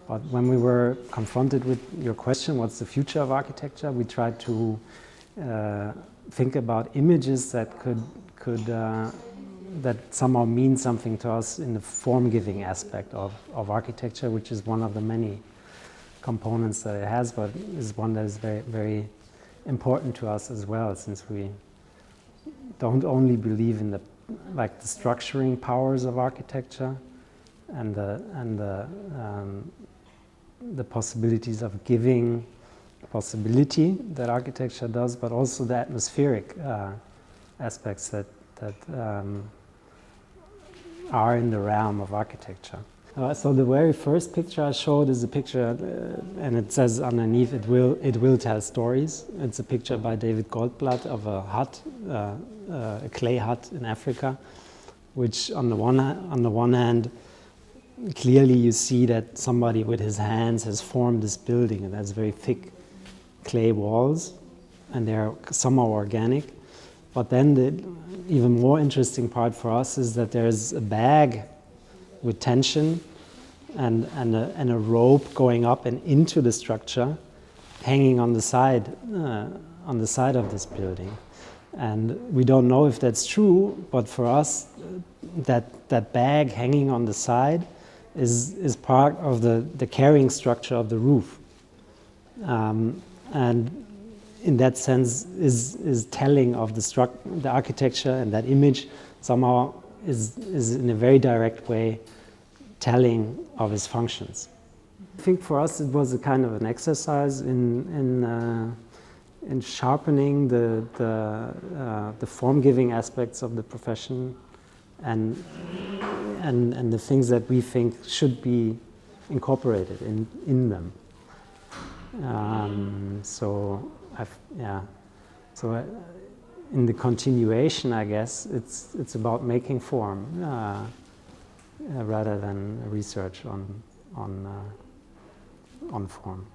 But when we were confronted with your question, what's the future of architecture, we tried to think about images that that somehow mean something to us in the form-giving aspect of architecture, which is one of the many components that it has, but is one that is very, very important to us as well, since we don't only believe in the structuring powers of architecture and the possibilities of giving possibility that architecture does, but also the atmospheric aspects that are in the realm of architecture. So the very first picture I showed is a picture, and it says underneath, it will tell stories. It's a picture by David Goldblatt of a hut, a clay hut in Africa, which on the one hand, clearly you see that somebody with his hands has formed this building, and has very thick clay walls, and they're somehow organic. But then the even more interesting part for us is that there's a bag with tension and a rope going up and into the structure, hanging on the side of this building. And we don't know if that's true, but for us, that bag hanging on the side is part of the carrying structure of the roof. And in that sense is telling of the architecture, and that image somehow is in a very direct way telling of its functions. I think for us it was a kind of an exercise in sharpening the form-giving aspects of the profession and the things that we think should be incorporated in them. In the continuation, I guess it's about making form rather than research on form.